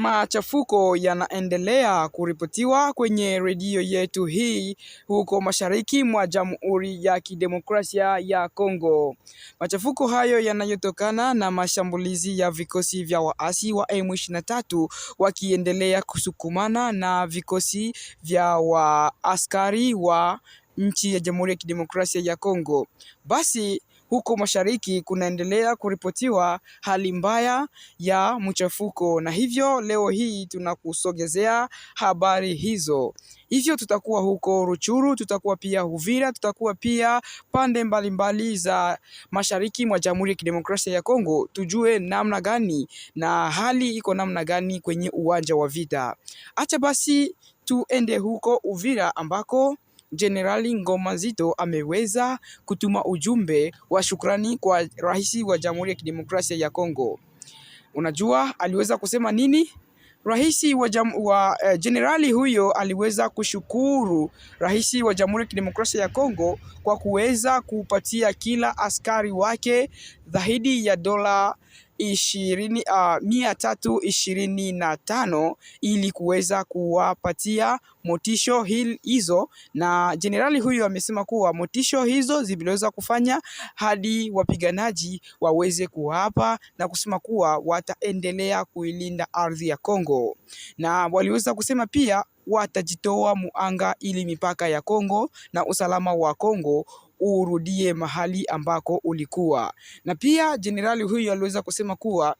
Machafuko yanaendelea kuripotiwa kwenye redio yetu hii huko mashariki mwa Jamhuri ya Kidemokrasia ya Kongo. Machafuko hayo yanayotokana na mashambulizi ya vikosi vya waasi wa M23 wakiendelea kusukumana na vikosi vya waaskari wa nchi ya Jamhuri ya Kidemokrasia ya Kongo. Basi huko mashariki kunaendelea kuripotiwa hali mbaya ya mchafuko, na hivyo leo hii tunakusogezea habari hizo. Hivyo tutakuwa huko Ruchuru, tutakuwa pia Uvira, tutakuwa pia pande mbalimbali za mashariki mwa Jamhuri ya Kidemokrasia ya Kongo, tujue namna gani na hali iko namna gani kwenye uwanja wa vita. Acha basi tuende huko Uvira ambako Jenerali Ngoma Nzito ameweza kutuma ujumbe wa shukrani kwa rais wa Jamhuri ya Kidemokrasia ya Kongo. Unajua aliweza kusema nini? Rais wa jenerali huyo aliweza kushukuru rais wa Jamhuri ya Kidemokrasia ya Kongo kwa kuweza kupatia kila askari wake zaidi ya dola 325 ili kuweza kuwapatia motisho hizo, na jenerali huyo amesema kuwa motisho hizo ziliweza kufanya hadi wapiganaji waweze kuapa na kusema kuwa wataendelea kuilinda ardhi ya Kongo, na waliweza kusema pia watajitoa muanga ili mipaka ya Kongo na usalama wa Kongo urudie mahali ambako ulikuwa. Na pia jenerali huyo aliweza kusema kuwa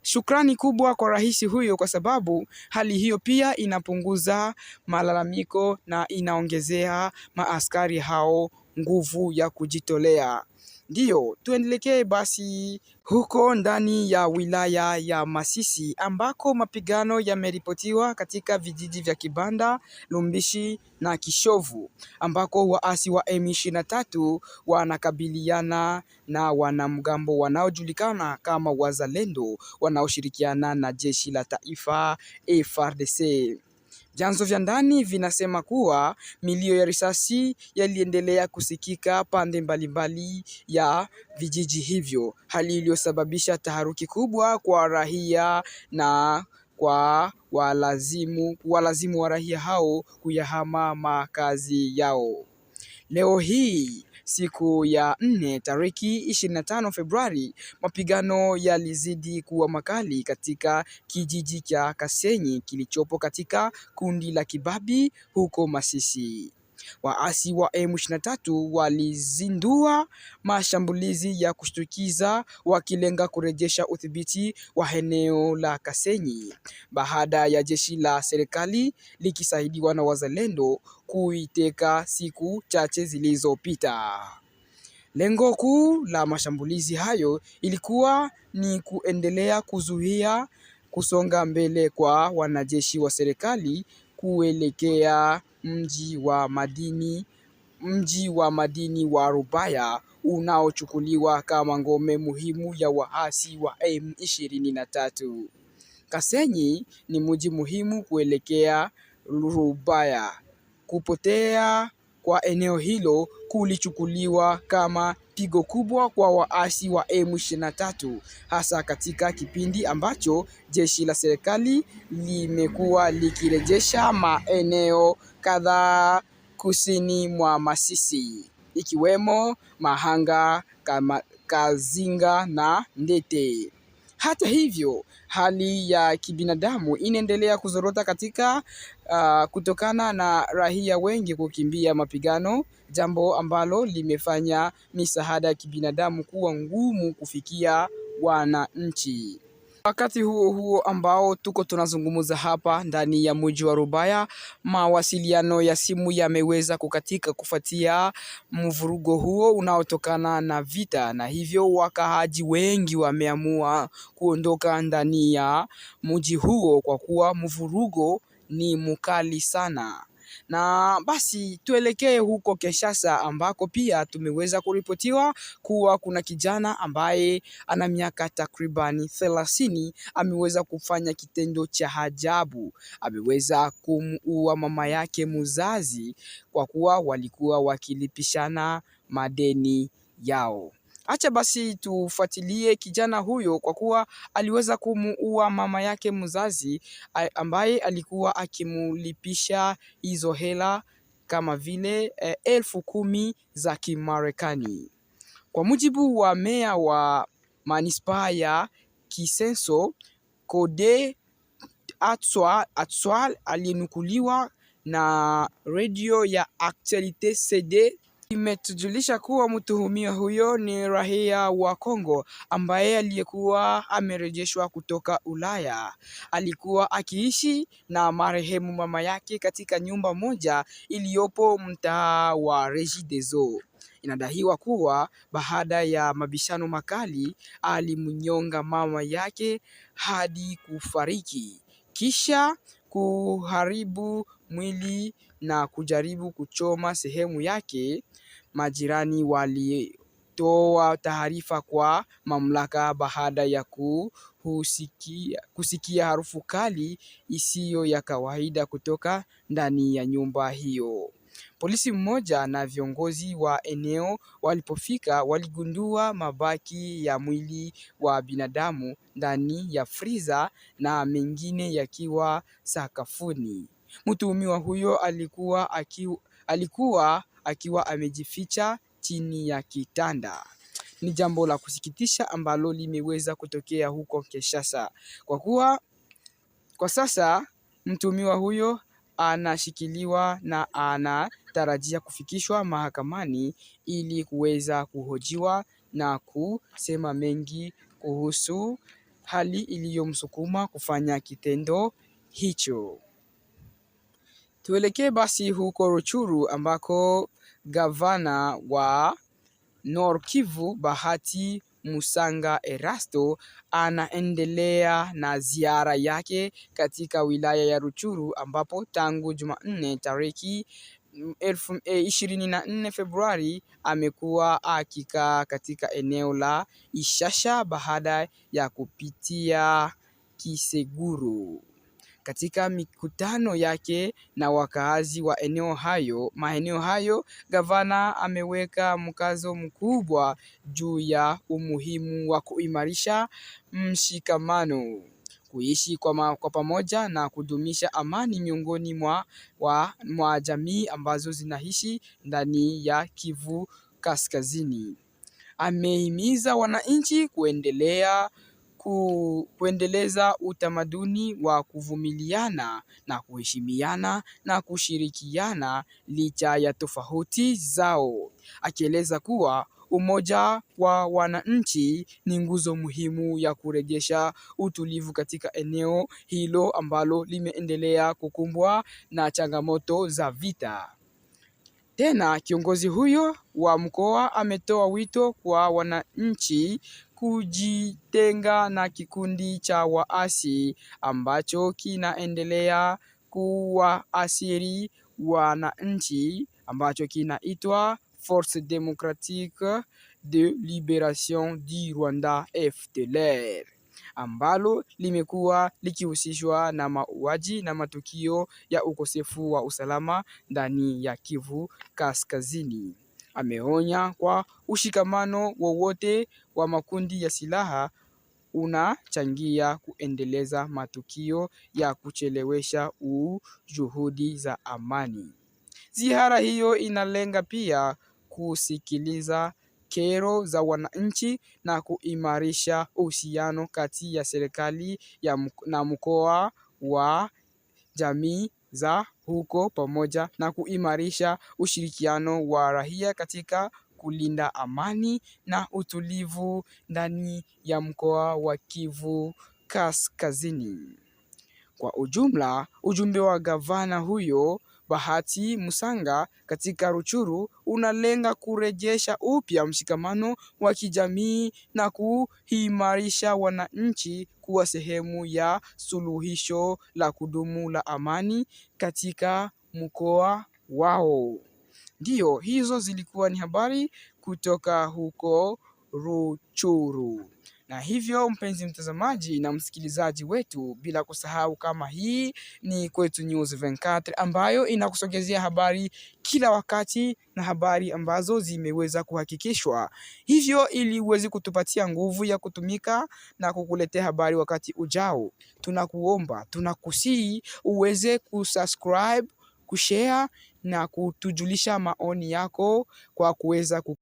shukrani kubwa kwa rais huyo kwa sababu hali hiyo pia inapunguza malalamiko na inaongezea maaskari hao nguvu ya kujitolea. Ndiyo, tuendelekee basi huko ndani ya wilaya ya Masisi ambako mapigano yameripotiwa katika vijiji vya Kibanda, Lumbishi na Kishovu ambako waasi wa M23 wanakabiliana na wanamgambo wanaojulikana kama Wazalendo wanaoshirikiana na jeshi la taifa FARDC. Vyanzo vya ndani vinasema kuwa milio ya risasi yaliendelea kusikika pande mbalimbali ya vijiji hivyo, hali iliyosababisha taharuki kubwa kwa raia na kwa walazimu wa raia hao kuyahama makazi yao. Leo hii siku ya 4 tariki 25 Februari, mapigano yalizidi kuwa makali katika kijiji cha Kasenyi kilichopo katika kundi la Kibabi huko Masisi. Waasi wa M23 walizindua mashambulizi ya kushtukiza wakilenga kurejesha udhibiti wa eneo la Kasenyi baada ya jeshi la serikali likisaidiwa na Wazalendo kuiteka siku chache zilizopita. Lengo kuu la mashambulizi hayo ilikuwa ni kuendelea kuzuia kusonga mbele kwa wanajeshi wa serikali kuelekea mji wa madini wa Rubaya unaochukuliwa kama ngome muhimu ya waasi wa M23. Kasenyi ni mji muhimu kuelekea Rubaya. Kupotea kwa eneo hilo kulichukuliwa kama pigo kubwa kwa waasi wa M23, hasa katika kipindi ambacho jeshi la serikali limekuwa likirejesha maeneo kadhaa kusini mwa Masisi ikiwemo Mahanga, Kazinga na Ndete. Hata hivyo, hali ya kibinadamu inaendelea kuzorota katika kutokana na raia wengi kukimbia mapigano, jambo ambalo limefanya misaada ya kibinadamu kuwa ngumu kufikia wananchi. Wakati huo huo ambao tuko tunazungumza hapa ndani ya mji wa Rubaya, mawasiliano ya simu yameweza kukatika kufuatia mvurugo huo unaotokana na vita, na hivyo wakaaji wengi wameamua kuondoka ndani ya mji huo kwa kuwa mvurugo ni mkali sana. Na basi tuelekee huko Kinshasa ambako pia tumeweza kuripotiwa kuwa kuna kijana ambaye ana miaka takribani 30 ameweza kufanya kitendo cha ajabu. Ameweza kumuua mama yake mzazi kwa kuwa walikuwa wakilipishana madeni yao. Acha basi tufuatilie kijana huyo, kwa kuwa aliweza kumuua mama yake mzazi ambaye alikuwa akimulipisha hizo hela kama vile 10,000 za Kimarekani. Kwa mujibu wa meya wa manispaa ya Kisenso, Kode Atswal aliyenukuliwa na redio ya Actualite CD imetujulisha kuwa mtuhumiwa huyo ni raia wa Kongo ambaye aliyekuwa amerejeshwa kutoka Ulaya. Alikuwa akiishi na marehemu mama yake katika nyumba moja iliyopo mtaa wa Regideso. Inadaiwa kuwa baada ya mabishano makali alimnyonga mama yake hadi kufariki, kisha kuharibu mwili na kujaribu kuchoma sehemu yake. Majirani walitoa taarifa kwa mamlaka baada ya kusikia harufu kali isiyo ya kawaida kutoka ndani ya nyumba hiyo. Polisi mmoja na viongozi wa eneo walipofika waligundua mabaki ya mwili wa binadamu ndani ya friza na mengine yakiwa sakafuni. Mtuhumiwa huyo alikuwa akiwa amejificha chini ya kitanda. Ni jambo la kusikitisha ambalo limeweza kutokea huko Kinshasa, kwa kuwa kwa sasa mtuhumiwa huyo anashikiliwa na anatarajia kufikishwa mahakamani ili kuweza kuhojiwa na kusema mengi kuhusu hali iliyomsukuma kufanya kitendo hicho. Tuelekee basi huko Rutshuru ambako gavana wa Nord Kivu Bahati Musanga Erasto anaendelea na ziara yake katika wilaya ya Rutshuru, ambapo tangu Jumanne tariki 24 Februari amekuwa akikaa katika eneo la Ishasha baada ya kupitia Kiseguru. Katika mikutano yake na wakaazi wa maeneo hayo, gavana ameweka mkazo mkubwa juu ya umuhimu wa kuimarisha mshikamano, kuishi kwa pamoja na kudumisha amani miongoni mwa jamii ambazo zinaishi ndani ya Kivu Kaskazini. Amehimiza wananchi kuendeleza utamaduni wa kuvumiliana na kuheshimiana na kushirikiana licha ya tofauti zao, akieleza kuwa umoja wa wananchi ni nguzo muhimu ya kurejesha utulivu katika eneo hilo ambalo limeendelea kukumbwa na changamoto za vita. Tena kiongozi huyo wa mkoa ametoa wito kwa wananchi kujitenga na kikundi cha waasi ambacho kinaendelea kuwaasiri wananchi ambacho kinaitwa Force Democratique de Liberation du Rwanda FDLR, ambalo limekuwa likihusishwa na mauaji na matukio ya ukosefu wa usalama ndani ya Kivu Kaskazini. Ameonya kwa ushikamano wowote wa makundi ya silaha unachangia kuendeleza matukio ya kuchelewesha juhudi za amani. Ziara hiyo inalenga pia kusikiliza kero za wananchi na kuimarisha uhusiano kati ya serikali na mkoa wa jamii za huko, pamoja na kuimarisha ushirikiano wa raia katika kulinda amani na utulivu ndani ya mkoa wa Kivu Kaskazini. Kwa ujumla, ujumbe wa gavana huyo Bahati Musanga katika Rutshuru unalenga kurejesha upya mshikamano wa kijamii na kuimarisha wananchi kuwa sehemu ya suluhisho la kudumu la amani katika mkoa wao. Ndiyo, hizo zilikuwa ni habari kutoka huko Rutshuru. Na hivyo mpenzi mtazamaji na msikilizaji wetu, bila kusahau kama hii ni Kwetu News 24 ambayo inakusogezea habari kila wakati na habari ambazo zimeweza kuhakikishwa. Hivyo ili uweze kutupatia nguvu ya kutumika na kukuletea habari wakati ujao, tunakuomba, tunakusihi uweze kusubscribe, kushare na kutujulisha maoni yako kwa kuweza